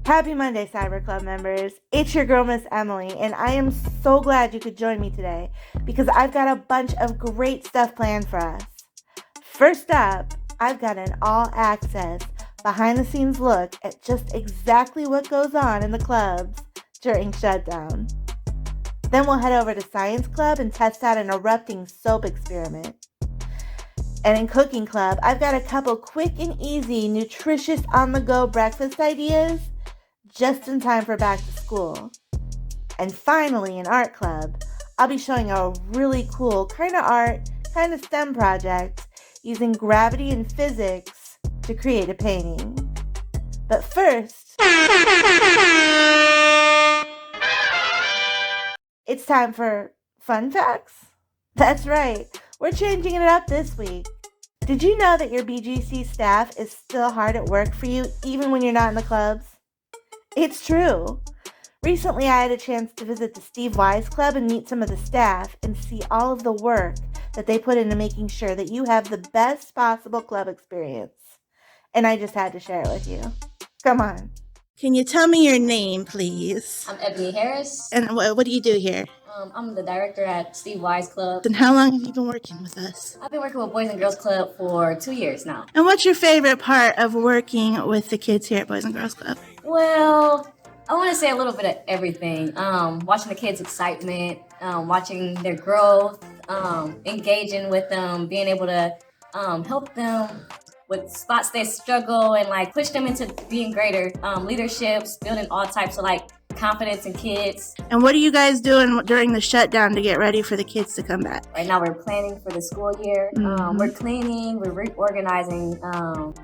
Happy Monday, Cyber Club members. It's your girl, Miss Emily, and I am so glad you could join me today because I've got a bunch of great stuff planned for us. First up, I've got an all-access, behind-the-scenes look at just exactly what goes on in the clubs during shutdown. Then we'll head over to Science Club and test out an erupting soap experiment. And in Cooking Club, I've got a couple quick and easy, nutritious on-the-go breakfast ideas just in time for back to school. And finally, in Art Club, I'll be showing a really cool kind of art, kind of STEM project using gravity and physics to create a painting. But first, it's time for fun facts. That's right, we're changing it up this week. Did you know that your BGC staff is still hard at work for you even when you're not in the clubs? It's true. Recently, I had a chance to visit the Steve Wise Club and meet some of the staff and see all of the work that they put into making sure that you have the best possible club experience. And I just had to share it with you. Come on. Can you tell me your name, please? I'm Ebony Harris. And what do you do here? I'm the director at Steve Wise Club. And how long have you been working with us? I've been working with Boys and Girls Club for 2 years now. And what's your favorite part of working with the kids here at Boys and Girls Club? Well, I want to say a little bit of everything. Watching the kids' excitement, watching their growth, engaging with them, being able to help them with spots they struggle and like push them into being greater, leaderships, building all types of like confidence in kids. And what are you guys doing during the shutdown to get ready for the kids to come back? Right now we're planning for the school year. We're cleaning, we're reorganizing,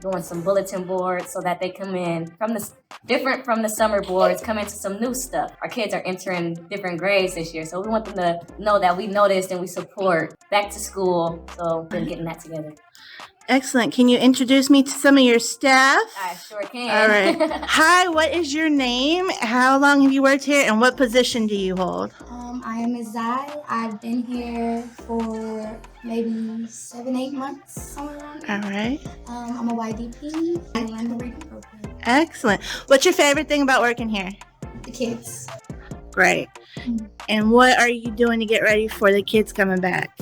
doing some bulletin boards so that they come in from different from the summer boards, come into some new stuff. Our kids are entering different grades this year, so we want them to know that we noticed and we support back to school. So we're getting that together. Excellent. Can you introduce me to some of your staff? I sure can. All right. Hi, what is your name? How long have you worked here, and what position do you hold? I am Azai. I've been here for maybe 7-8 months, somewhere around there. All right. I'm a YDP. I run the reading program. Excellent. What's your favorite thing about working here? The kids. Great. And what are you doing to get ready for the kids coming back?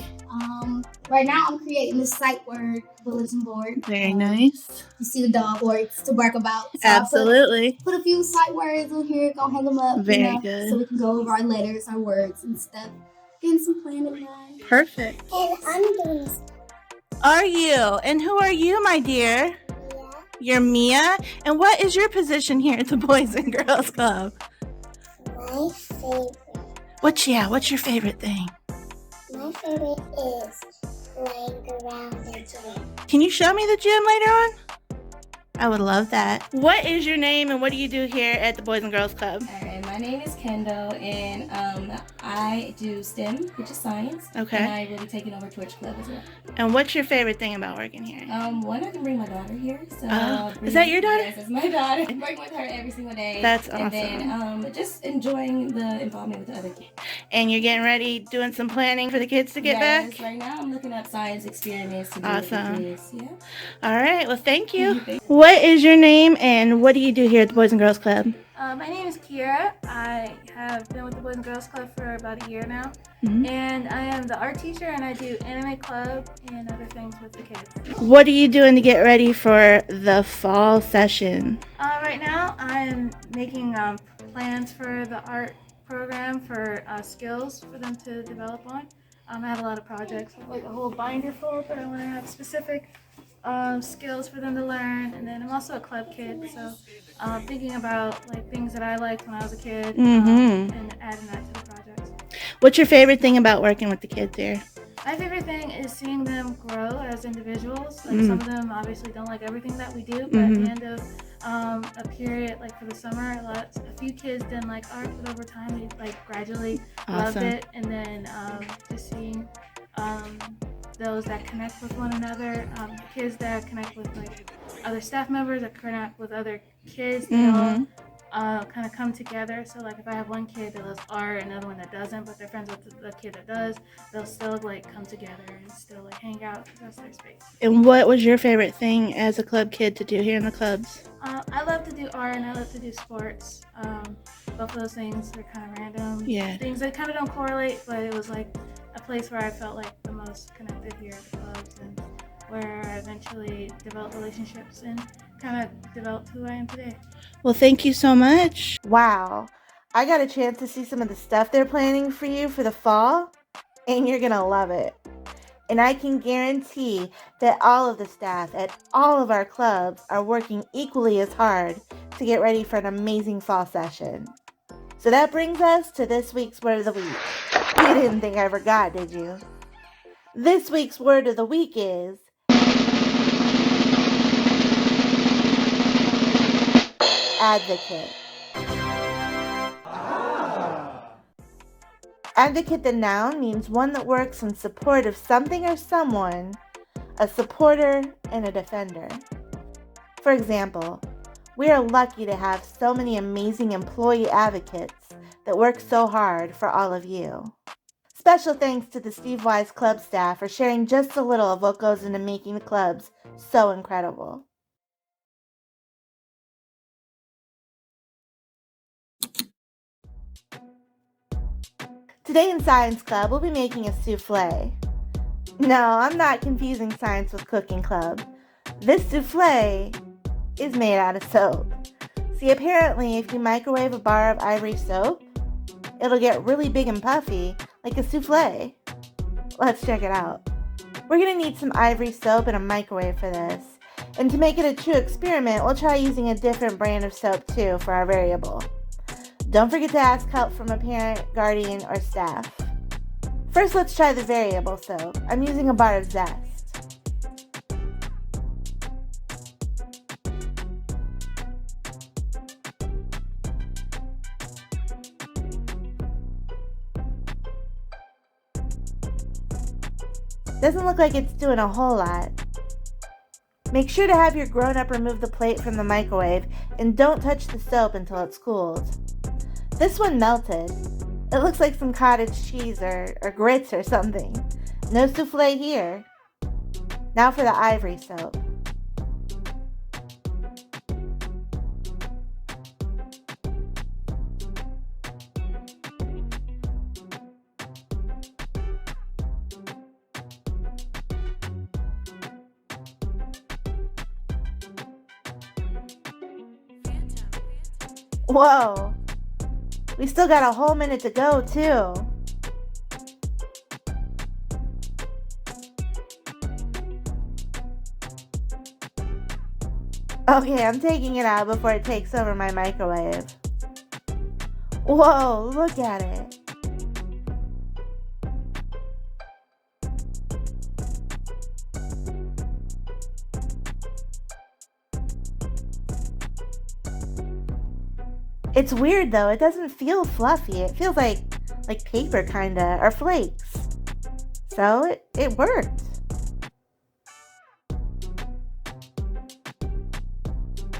Right now, I'm creating this sight word bulletin board. Very nice. You see the dog words to bark about. So Absolutely. Put a few sight words on here, go hang them up. Very good. So we can go over our letters, our words, and stuff. Getting some planning done. Perfect. And I'm doing this. Are you? And who are you, my dear? Yeah. You're Mia. And what is your position here at the Boys and Girls Club? My favorite. What's your favorite thing? My favorite is playing around the gym. Can you show me the gym later on? I would love that. What is your name and what do you do here at the Boys and Girls Club? All right, my name is Kendall, and I do STEM, which is science. Okay. And I will be taking over Torch Club as well. And what's your favorite thing about working here? One, I can bring my daughter here. So is that your daughter? Yes, it's my daughter. I'm working with her every single day. That's awesome. And then just enjoying the involvement with the other kids. And you're getting ready, doing some planning for the kids to get Yes, back? right now I'm looking up science experiments to do Awesome. with the kids. Yeah. All right, well, thank you. What is your name and what do you do here at the Boys and Girls Club? My name is Kiera. I have been with the Boys and Girls Club for about a year now. Mm-hmm. And I am the art teacher and I do anime club and other things with the kids. What are you doing to get ready for the fall session? Right now I am making plans for the art program for skills for them to develop on. I have a lot of projects, like a whole binder full, but I want to have specific skills for them to learn. And then I'm also a club kid, so thinking about like things that I liked when I was a kid and adding that to the projects. What's your favorite thing about working with the kids here? My favorite thing is seeing them grow as individuals. Like some of them obviously don't like everything that we do, but at the end of a period, like for the summer, a few kids didn't like art, but over time they like gradually loved it. And then just seeing those that connect with one another, kids that connect with like other staff members, that connect with other kids, they all kind of come together. So like if I have one kid that loves art and another one that doesn't, but they're friends with the kid that does, they'll still like come together and still like hang out. That's their space. And what was your favorite thing as a club kid to do here in the clubs? I love to do art and I love to do sports. Both of those things are kind of random. Yeah. Things that kind of don't correlate, but it was like a place where I felt like the most connected here at the clubs, and where I eventually developed relationships and kind of developed who I am today. Well, thank you so much. Wow. I got a chance to see some of the stuff they're planning for you for the fall, and you're going to love it. And I can guarantee that all of the staff at all of our clubs are working equally as hard to get ready for an amazing fall session. So that brings us to this week's Word of the Week. You didn't think I forgot, did you? This week's Word of the Week is advocate. Advocate, the noun, means one that works in support of something or someone, a supporter and a defender. For example, we are lucky to have so many amazing employee advocates that work so hard for all of you. Special thanks to the Steve Wise Club staff for sharing just a little of what goes into making the clubs so incredible. Today in Science Club, we'll be making a souffle. No, I'm not confusing science with cooking club. This souffle is made out of soap. See, apparently, if you microwave a bar of ivory soap, it'll get really big and puffy, like a souffle. Let's check it out. We're going to need some ivory soap and a microwave for this. And to make it a true experiment, we'll try using a different brand of soap too for our variable. Don't forget to ask help from a parent, guardian, or staff. First, let's try the variable soap. I'm using a bar of Zest. Doesn't look like it's doing a whole lot. Make sure to have your grown-up remove the plate from the microwave and don't touch the soap until it's cooled. This one melted. It looks like some cottage cheese or grits or something. No souffle here. Now for the ivory soap. Whoa! We still got a whole minute to go, too. Okay, I'm taking it out before it takes over my microwave. Whoa, look at it. It's weird though, it doesn't feel fluffy. It feels like paper kinda, or flakes. So it worked.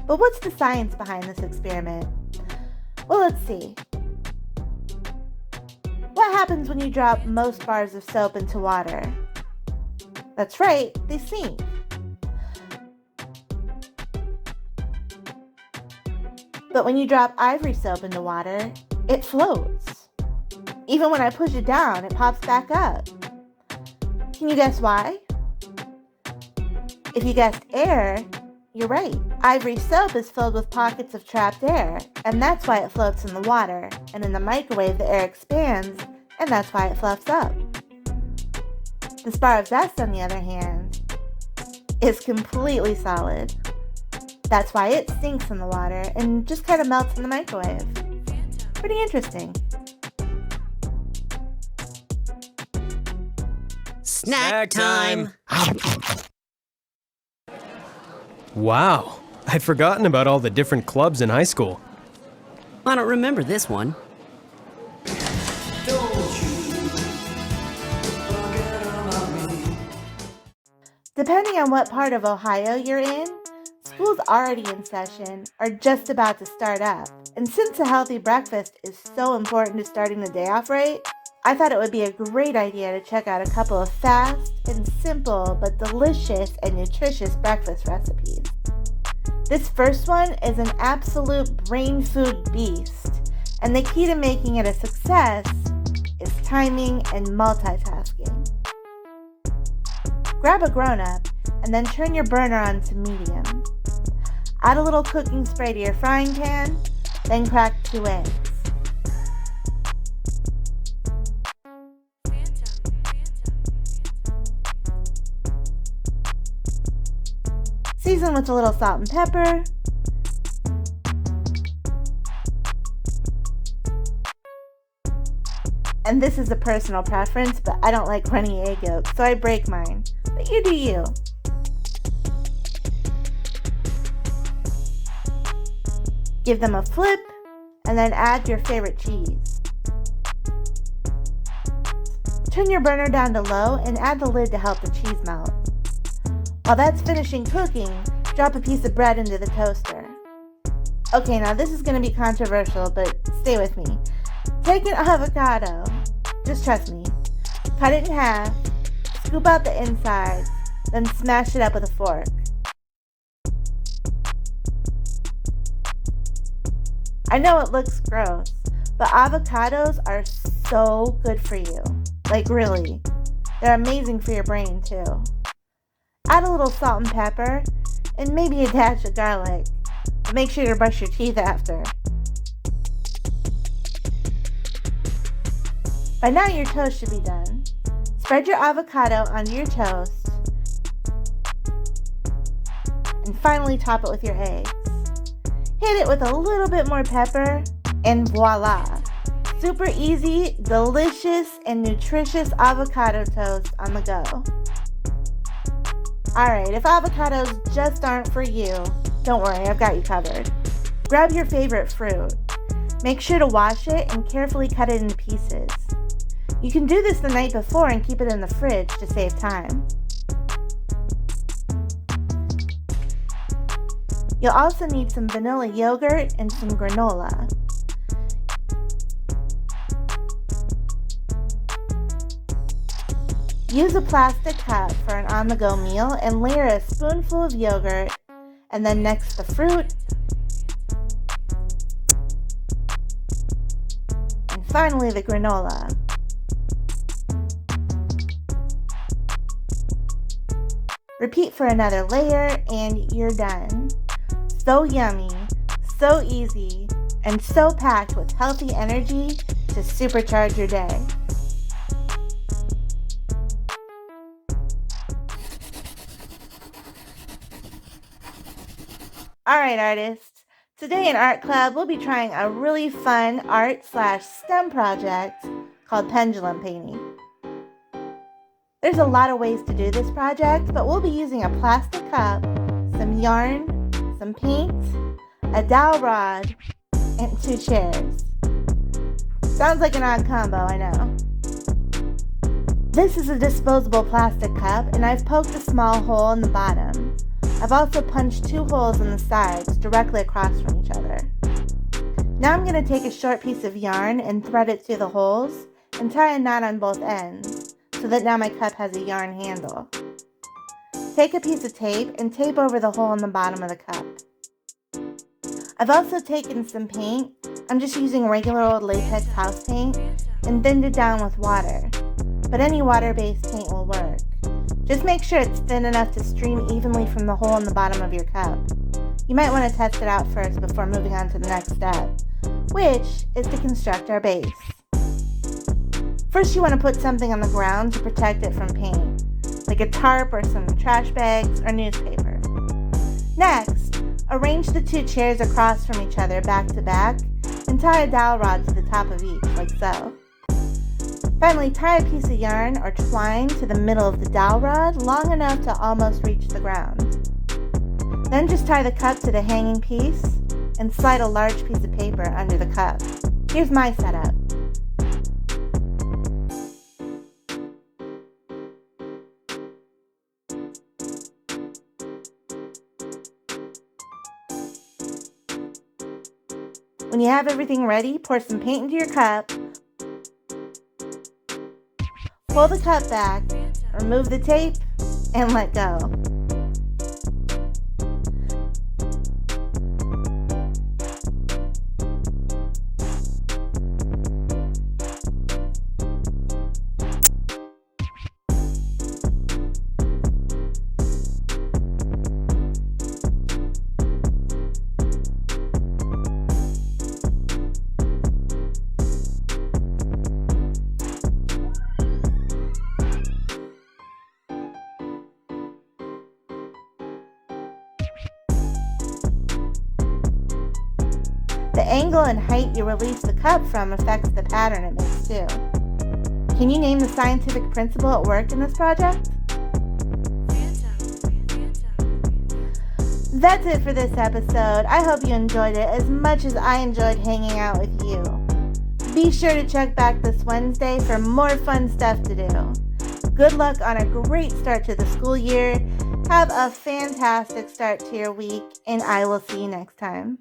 But what's the science behind this experiment? Well, let's see. What happens when you drop most bars of soap into water? That's right, they sink. But when you drop ivory soap into water, it floats. Even when I push it down, it pops back up. Can you guess why? If you guessed air, you're right. Ivory soap is filled with pockets of trapped air, and that's why it floats in the water. And in the microwave, the air expands, and that's why it fluffs up. This bar of Zest, on the other hand, is completely solid. That's why it sinks in the water and just kind of melts in the microwave. Pretty interesting. Snack time! Wow, I'd forgotten about all the different clubs in high school. I don't remember this one. Depending on what part of Ohio you're in, school's already in session or just about to start up. And since a healthy breakfast is so important to starting the day off right, I thought it would be a great idea to check out a couple of fast and simple but delicious and nutritious breakfast recipes. This first one is an absolute brain food beast, and the key to making it a success is timing and multitasking. Grab a grown-up and then turn your burner on to medium. Add a little cooking spray to your frying pan, then crack 2 eggs. Season with a little salt and pepper. And this is a personal preference, but I don't like runny egg yolks, so I break mine. But you do you. Give them a flip, and then add your favorite cheese. Turn your burner down to low and add the lid to help the cheese melt. While that's finishing cooking, drop a piece of bread into the toaster. Okay, now this is going to be controversial, but stay with me. Take an avocado, just trust me, cut it in half, scoop out the insides, then smash it up with a fork. I know it looks gross, but avocados are so good for you. Like really. They're amazing for your brain too. Add a little salt and pepper, and maybe a dash of garlic, but make sure to brush your teeth after. By now your toast should be done. Spread your avocado onto your toast, and finally top it with your eggs. Hit it with a little bit more pepper, and voila! Super easy, delicious, and nutritious avocado toast on the go. Alright, if avocados just aren't for you, don't worry, I've got you covered. Grab your favorite fruit. Make sure to wash it and carefully cut it into pieces. You can do this the night before and keep it in the fridge to save time. You'll also need some vanilla yogurt and some granola. Use a plastic cup for an on-the-go meal and layer a spoonful of yogurt and then next the fruit. And finally the granola. Repeat for another layer and you're done. So yummy, so easy, and so packed with healthy energy to supercharge your day. Alright artists, today in Art Club we'll be trying a really fun art/STEM project called pendulum painting. There's a lot of ways to do this project, but we'll be using a plastic cup, some yarn, some paint, a dowel rod, and 2 chairs. Sounds like an odd combo, I know. This is a disposable plastic cup, and I've poked a small hole in the bottom. I've also punched 2 holes in the sides directly across from each other. Now I'm going to take a short piece of yarn and thread it through the holes and tie a knot on both ends so that now my cup has a yarn handle. Take a piece of tape and tape over the hole in the bottom of the cup. I've also taken some paint, I'm just using regular old latex house paint, and thinned it down with water, but any water-based paint will work. Just make sure it's thin enough to stream evenly from the hole in the bottom of your cup. You might want to test it out first before moving on to the next step, which is to construct our base. First you want to put something on the ground to protect it from paint, like a tarp or some trash bags or newspaper. Next, arrange the 2 chairs across from each other back to back and tie a dowel rod to the top of each, like so. Finally, tie a piece of yarn or twine to the middle of the dowel rod long enough to almost reach the ground. Then just tie the cup to the hanging piece and slide a large piece of paper under the cup. Here's my setup. When you have everything ready, pour some paint into your cup. Pull the cup back, remove the tape, and let go. The angle and height you release the cup from affects the pattern it makes too. Can you name the scientific principle at work in this project? That's it for this episode. I hope you enjoyed it as much as I enjoyed hanging out with you. Be sure to check back this Wednesday for more fun stuff to do. Good luck on a great start to the school year. Have a fantastic start to your week, and I will see you next time.